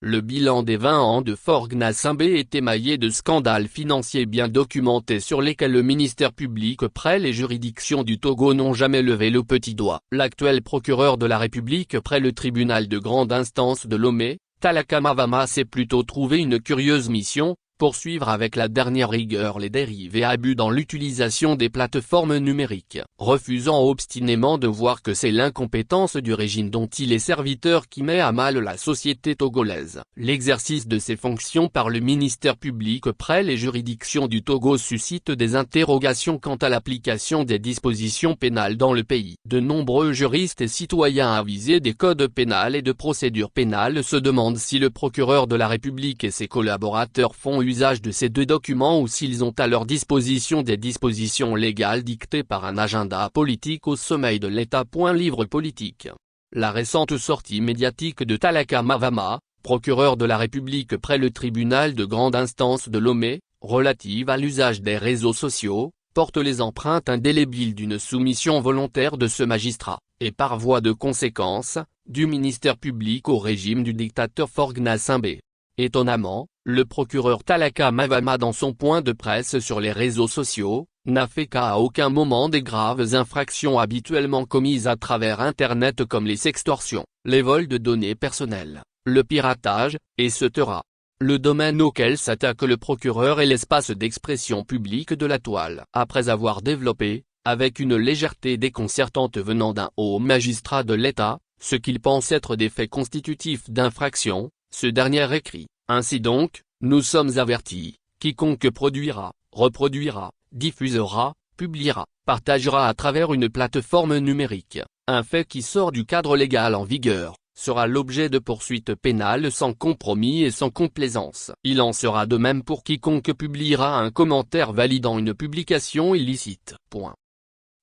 Le bilan des 20 ans de Faure Gnassingbé est émaillé de scandales financiers bien documentés sur lesquels le ministère public près les juridictions du Togo n'ont jamais levé le petit doigt. L'actuel procureur de la République près le tribunal de grande instance de Lomé, Talaka Mavama s'est plutôt trouvé une curieuse mission: poursuivre avec la dernière rigueur les dérives et abus dans l'utilisation des plateformes numériques, refusant obstinément de voir que c'est l'incompétence du régime dont il est serviteur qui met à mal la société togolaise. L'exercice de ses fonctions par le ministère public près les juridictions du Togo suscite des interrogations quant à l'application des dispositions pénales dans le pays. De nombreux juristes et citoyens avisés des codes pénals et de procédure pénale se demandent si le procureur de la République et ses collaborateurs font usage de ces deux documents ou s'ils ont à leur disposition des dispositions légales dictées par un agenda politique au sommet de l'État. Livre politique. La récente sortie médiatique de Talaka Mavama, procureur de la République près le tribunal de grande instance de Lomé, relative à l'usage des réseaux sociaux, porte les empreintes indélébiles d'une soumission volontaire de ce magistrat, et par voie de conséquence, du ministère public au régime du dictateur Faure Gnassingbé. Étonnamment, le procureur Talaka Mavama dans son point de presse sur les réseaux sociaux, n'a fait cas à aucun moment des graves infractions habituellement commises à travers Internet comme les sextorsions, les vols de données personnelles, le piratage, etc. Le domaine auquel s'attaque le procureur est l'espace d'expression publique de la toile. Après avoir développé, avec une légèreté déconcertante venant d'un haut magistrat de l'État, ce qu'il pense être des faits constitutifs d'infraction, ce dernier écrit: ainsi donc, nous sommes avertis, quiconque produira, reproduira, diffusera, publiera, partagera à travers une plateforme numérique, un fait qui sort du cadre légal en vigueur, sera l'objet de poursuites pénales sans compromis et sans complaisance. Il en sera de même pour quiconque publiera un commentaire validant une publication illicite.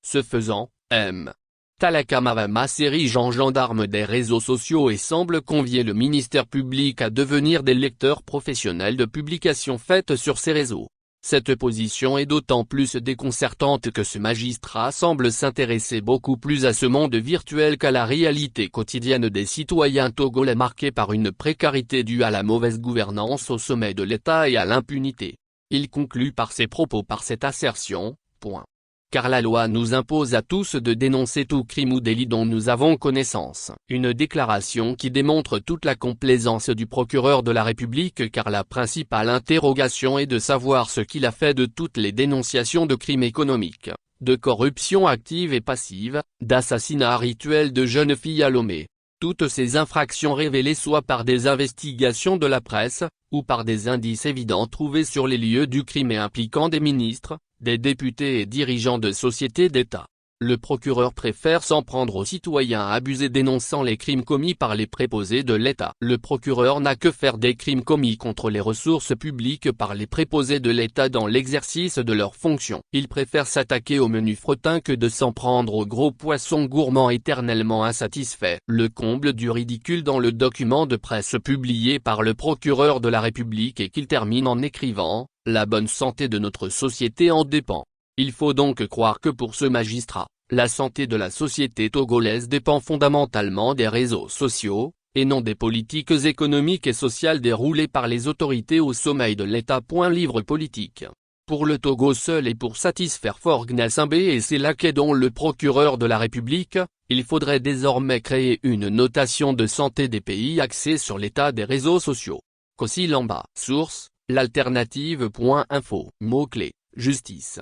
Ce faisant, M. Talaka Mavama s'érige en gendarme des réseaux sociaux et semble convier le ministère public à devenir des lecteurs professionnels de publications faites sur ces réseaux. Cette position est d'autant plus déconcertante que ce magistrat semble s'intéresser beaucoup plus à ce monde virtuel qu'à la réalité quotidienne des citoyens togolais marquée par une précarité due à la mauvaise gouvernance au sommet de l'État et à l'impunité. Il conclut par ses propos par cette assertion: car la loi nous impose à tous de dénoncer tout crime ou délit dont nous avons connaissance. Une déclaration qui démontre toute la complaisance du procureur de la République car la principale interrogation est de savoir ce qu'il a fait de toutes les dénonciations de crimes économiques, de corruption active et passive, d'assassinats rituels de jeunes filles à Lomé. Toutes ces infractions révélées soit par des investigations de la presse, ou par des indices évidents trouvés sur les lieux du crime et impliquant des ministres, des députés et dirigeants de sociétés d'État. Le procureur préfère s'en prendre aux citoyens abusés dénonçant les crimes commis par les préposés de l'État. Le procureur n'a que faire des crimes commis contre les ressources publiques par les préposés de l'État dans l'exercice de leurs fonctions. Il préfère s'attaquer au menu fretin que de s'en prendre aux gros poissons gourmands éternellement insatisfaits. Le comble du ridicule dans le document de presse publié par le procureur de la République est qu'il termine en écrivant: la bonne santé de notre société en dépend. Il faut donc croire que pour ce magistrat, la santé de la société togolaise dépend fondamentalement des réseaux sociaux, et non des politiques économiques et sociales déroulées par les autorités au sommet de l'État. Livre politique. Pour le Togo seul et pour satisfaire Faure Gnassingbé et ses laquais dont le procureur de la République, il faudrait désormais créer une notation de santé des pays axée sur l'état des réseaux sociaux. Kossi Lamba. Source: l'alternative.info. Mots-clés: justice.